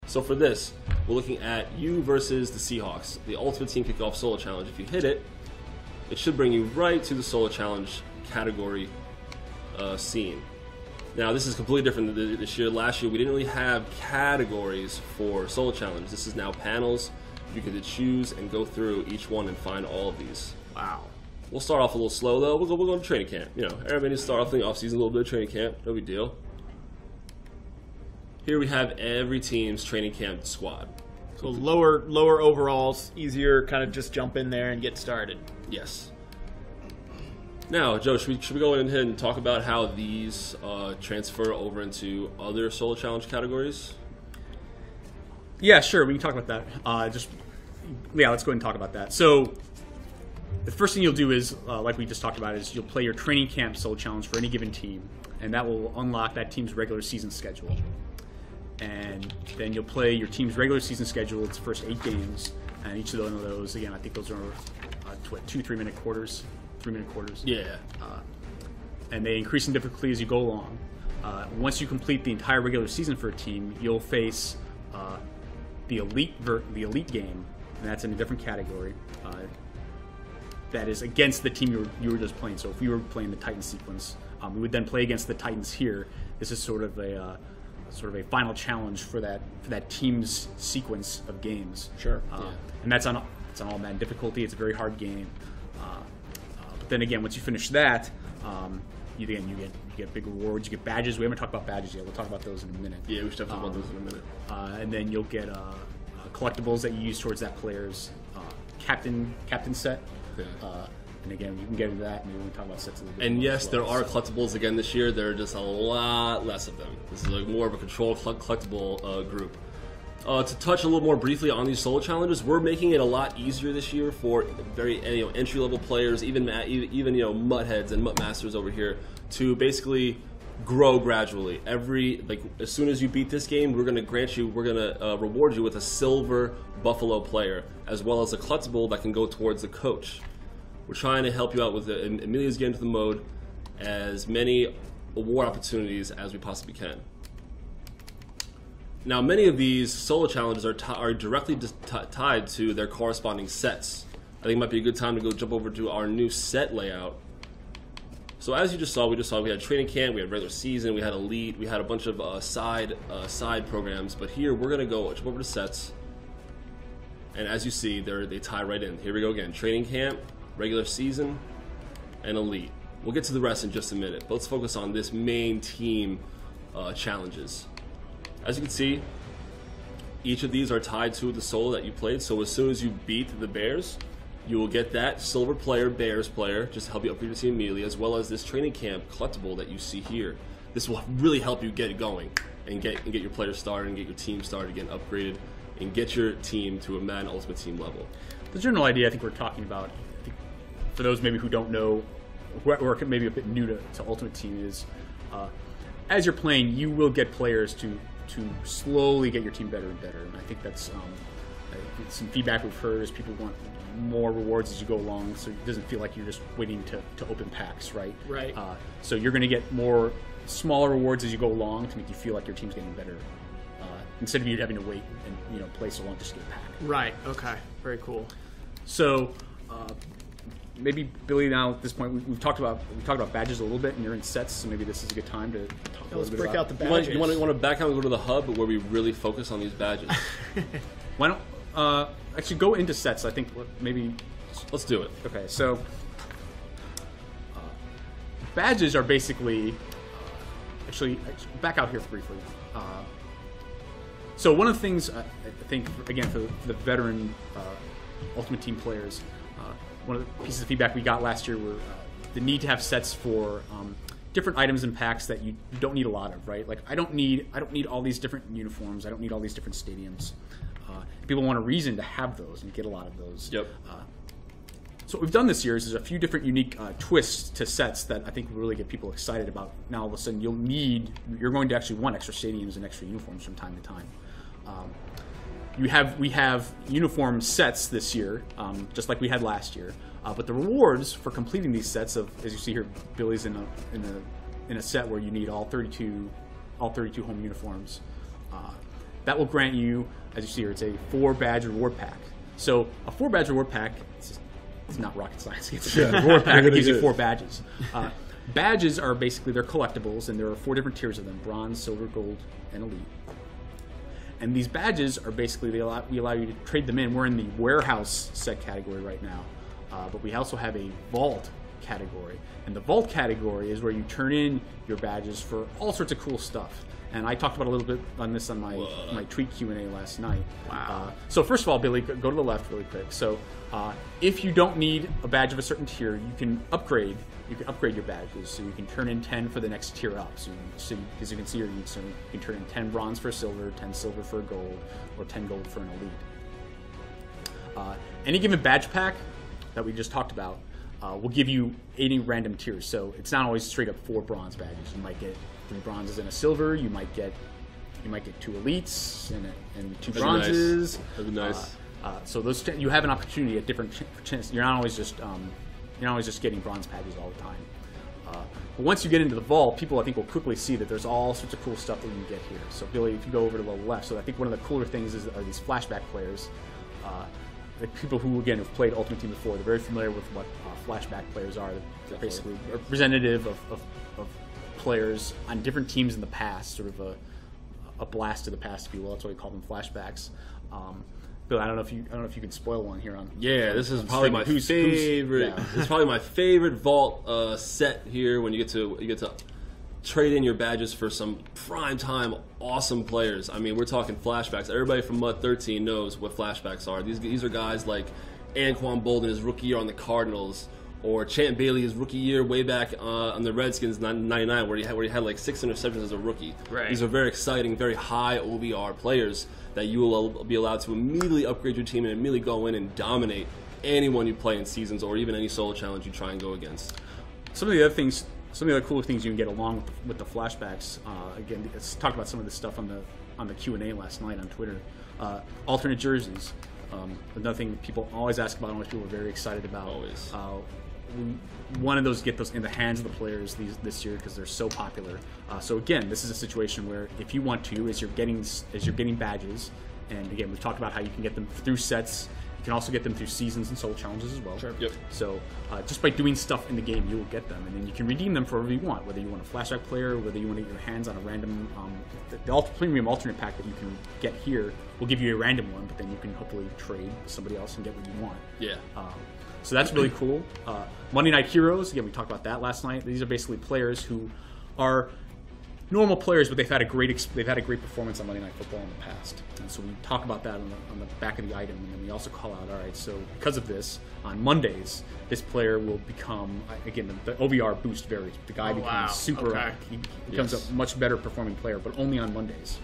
So for this, we're looking at you versus the Seahawks, the Ultimate Team Kickoff Solo Challenge. If you hit it, it should bring you right to the Solo Challenge category scene. Now, this is completely different than this year. Last year, we didn't really have categories for Solo Challenge. This is now panels. You can choose and go through each one and find all of these. Wow. We'll start off a little slow, though. We'll go to training camp. You know, everybody needs to start off in the offseason, a little bit of training camp. No big deal. Here we have every team's training camp squad. So lower overalls, easier kind of just jump in there and get started. Yes. Now, Joe, should we go ahead and talk about how these transfer over into other Solo Challenge categories? Yeah, sure. We can talk about that. Let's go ahead and talk about that. So, the first thing you'll do is, like we just talked about, is you'll play your training camp Solo Challenge for any given team, and that will unlock that team's regular season schedule. And then you'll play your team's regular season schedule. It's the first 8 games, and each of those, again, I think those are 2 3-minute quarters, 3-minute quarters. Yeah. And they increase in difficulty as you go along. Once you complete the entire regular season for a team, you'll face the elite game, and that's in a different category. That is against the team you were just playing. So if we were playing the Titans sequence, we would then play against the Titans here. This is sort of a final challenge for that team's sequence of games. Sure. And that's on all Madden difficulty. It's a very hard game. But then again, once you finish that, you get big rewards. You get badges. We haven't talked about badges yet. We'll talk about those in a minute. Yeah, we should talk about those in a minute. And then you'll get collectibles that you use towards that player's captain set. Yeah. And again, you can get into that, and we can talk about sets a little bit. And yes, well, there are collectibles again this year. There are just a lot less of them. This is like more of a controlled collectible group. To touch a little more briefly on these solo challenges, we're making it a lot easier this year for very entry-level players, even muttheads and muttmasters over here, to basically grow gradually. As soon as you beat this game, we're going to reward you with a silver Buffalo player, as well as a collectible that can go towards the coach. We're trying to help you out with it, and Amelia's getting to the mode as many award opportunities as we possibly can. Now, many of these solo challenges are directly tied to their corresponding sets. I think it might be a good time to jump over to our new set layout. So as you just saw, we had training camp, we had regular season, we had elite, we had a bunch of side programs. But here we're gonna jump over to sets, and as you see, they tie right in. Here we go again: training camp, regular season, and elite. We'll get to the rest in just a minute, but let's focus on this main team challenges. As you can see, each of these are tied to the solo that you played. So as soon as you beat the Bears, you will get that silver player, Bears player, just to help you upgrade your team immediately, as well as this training camp collectible that you see here. This will really help you get it going and get your players started and get your team started, get upgraded, and get your team to a Madden Ultimate Team level. The general idea I think we're talking about, for those maybe who don't know, or maybe a bit new to Ultimate Team, is as you're playing, you will get players to slowly get your team better and better. And I think that's some feedback we've heard is people want more rewards as you go along, so it doesn't feel like you're just waiting to open packs, right? Right. So you're going to get more smaller rewards as you go along to make you feel like your team's getting better, instead of you having to wait and play so long just to get a pack. Right. Okay. Very cool. So maybe Billy, now at this point we've talked about badges a little bit, and you're in sets, so maybe this is a good time to talk a little bit break about out the badges. You want to back out and go to the hub where we really focus on these badges? Why don't actually go into sets? I think maybe Let's do it. Okay, so badges are basically actually back out here briefly. So one of the things I think, again, for the veteran Ultimate Team players, one of the pieces of feedback we got last year were the need to have sets for different items and packs that you don't need a lot of, right? Like I don't need all these different uniforms. I don't need all these different stadiums. People want a reason to have those and get a lot of those. Yep. So what we've done this year is there's a few different unique twists to sets that I think will really get people excited about. Now all of a sudden you're going to actually want extra stadiums and extra uniforms from time to time. We have uniform sets this year, just like we had last year. But the rewards for completing these sets as you see here, Billy's in a set where you need all 32 home uniforms. that will grant you, as you see here, it's a 4-badge reward pack. So a 4-badge reward pack, it's not rocket science. It's a reward pack that gives you 4 badges. Badges are basically, they're collectibles, and there are 4 different tiers of them: bronze, silver, gold, and elite. And these badges are basically, we allow you to trade them in. We're in the warehouse set category right now, but we also have a vault category. And the vault category is where you turn in your badges for all sorts of cool stuff. And I talked about a little bit on this on my tweet Q&A last night. Wow. So first of all, Billy, go to the left really quick. So if you don't need a badge of a certain tier, you can upgrade. You can upgrade your badges, so you can turn in 10 for the next tier up. So as you can see here, you can turn in 10 bronze for silver, 10 silver for gold, or 10 gold for an elite. Any given badge pack that we just talked about will give you 80 random tiers. So it's not always straight up 4 bronze badges. You might get 3 bronzes and a silver. You might get 2 elites and 2 bronzes. That'd be nice. So those you have an opportunity at different chances. You're not always just getting bronze badges all the time. But once you get into the vault, people I think will quickly see that there's all sorts of cool stuff that you can get here. So Billy, if you go over to the left, so I think one of the cooler things are these flashback players. The people who again have played Ultimate Team before, they're very familiar with what flashback players are. They're basically representative of players on different teams in the past, sort of a blast to the past, if you will. That's why we call them flashbacks. Bill, I don't know if you can spoil one here on. Yeah, this is probably my favorite. This is probably my favorite vault set here. When you get to trade in your badges for some prime time awesome players. I mean, we're talking flashbacks. Everybody from Mud 13 knows what flashbacks are. These are guys like Anquan Bolden, his rookie year on the Cardinals, or Champ Bailey, his rookie year way back on the Redskins '99, where he had like 6 interceptions as a rookie. Right. These are very exciting, very high OVR players that you will be allowed to immediately upgrade your team and immediately go in and dominate anyone you play in seasons or even any solo challenge you try and go against. Some of the other cooler things you can get along with the flashbacks. Again, let's talk about some of this stuff on the Q&A last night on Twitter. Alternate jerseys. Another thing people always ask about, and which people are very excited about. Always. We wanted those to get those in the hands of the players this year because they're so popular. So again, this is a situation where if you want to, as you're getting badges, and again we've talked about how you can get them through sets. You can also get them through seasons and solo challenges as well. Sure. Yep. So just by doing stuff in the game, you will get them, and then you can redeem them for whatever you want. Whether you want a flashback player, whether you want to get your hands on a random, the premium alternate pack that you can get here will give you a random one, but then you can hopefully trade with somebody else and get what you want. Yeah. So that's really cool. Monday Night Heroes, again, we talked about that last night. These are basically players who are normal players, but they've had a great performance on Monday Night Football in the past. And so we talk about that on the back of the item, and then we also call out, all right, so because of this, on Mondays, this player will become, again, the OVR boost varies. The guy becomes super, he becomes a much better performing player, but only on Mondays.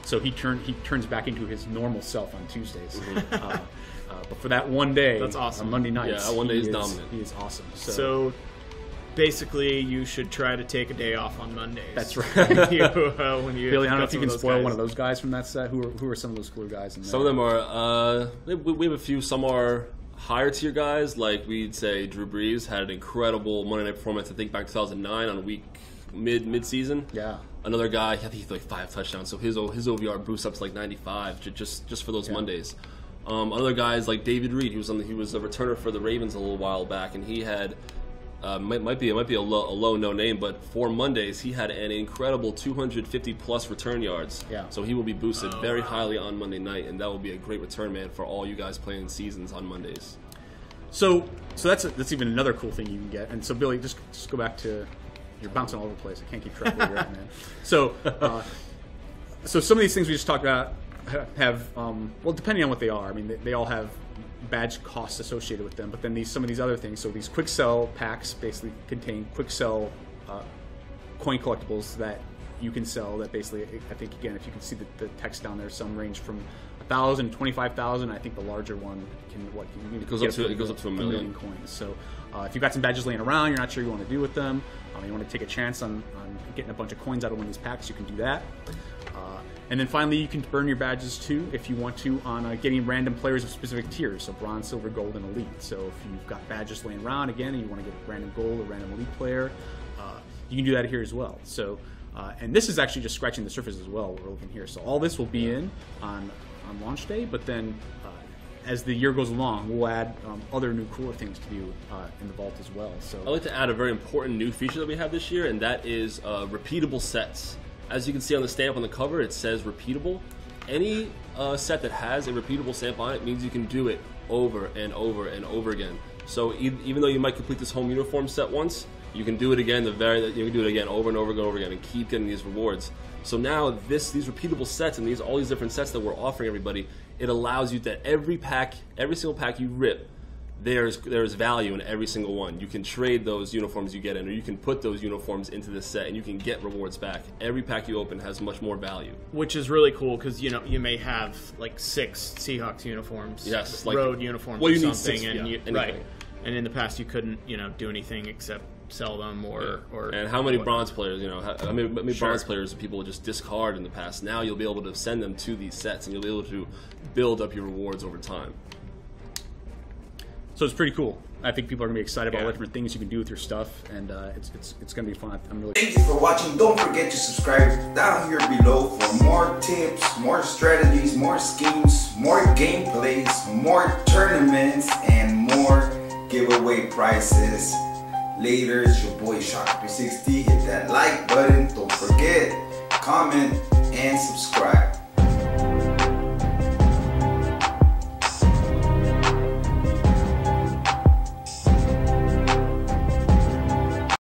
So he turns back into his normal self on Tuesdays. But for that one day, that's awesome. On Monday nights, that one day is dominant. He is awesome. So basically, you should try to take a day off on Mondays. That's right. Billy, I don't know if you can spoil one of those guys from that set. Who are some of those cooler guys in there? Some of them are. We have a few. Some are higher tier guys, like we'd say Drew Brees had an incredible Monday night performance. I think back 2009 on week mid season. Yeah. Another guy, I think he's like 5 touchdowns, so his OVR boosts up to like 95 just for those Mondays. Other guys like David Reed, he was a returner for the Ravens a little while back, and he had might be a low no name, but for Mondays he had an incredible 250 plus return yards. Yeah. So he will be boosted very highly on Monday night, and that will be a great return man for all you guys playing seasons on Mondays. So that's even another cool thing you can get. And so Billy, just go back to, you're bouncing all over the place. I can't keep track of where you're at, man. So some of these things we just talked about have well, depending on what they are. I mean, they all have badge costs associated with them. But then some of these other things. So these quick sell packs basically contain quick sell coin collectibles that you can sell. That basically, I think again, if you can see the text down there, some range from 1,000, 25,000. I think the larger one it goes up to a million coins. So if you've got some badges laying around, you're not sure you want to do with them, you want to take a chance on getting a bunch of coins out of one of these packs, you can do that. And then finally, you can burn your badges too if you want to on getting random players of specific tiers, so bronze, silver, gold, and elite. So if you've got badges laying around again and you want to get a random gold or random elite player, you can do that here as well. So And this is actually just scratching the surface as well. We're looking here, so all this will be in on launch day. But then, as the year goes along, we'll add other new cooler things to do in the vault as well. So I'd like to add a very important new feature that we have this year, and that is repeatable sets. As you can see on the stamp on the cover, it says repeatable. Any set that has a repeatable stamp on it means you can do it over and over and over again. So even though you might complete this home uniform set once, you can do it again. You can do it again over and over and over again, and keep getting these rewards. So now these repeatable sets and all these different sets that we're offering everybody, it allows you that every single pack you rip, there's value in every single one. You can trade those uniforms you get in, or you can put those uniforms into the set, and you can get rewards back. Every pack you open has much more value. Which is really cool because you may have like 6 Seahawks uniforms, yes, road uniforms, well, or you need something, 6, and yeah, right. And in the past, you couldn't do anything except sell them or and how many bronze players, how many bronze players people would just discard in the past. Now you'll be able to send them to these sets, and you'll be able to build up your rewards over time. So it's pretty cool. I think people are gonna be excited about all the different things you can do with your stuff, and it's gonna be fun. I'm really. Thank you for watching. Don't forget to subscribe down here below for more tips, more strategies, more schemes, more gameplays, more tournaments, and more giveaway prizes. Later, it's your boy Shock360. Hit that like button. Don't forget, comment, and subscribe.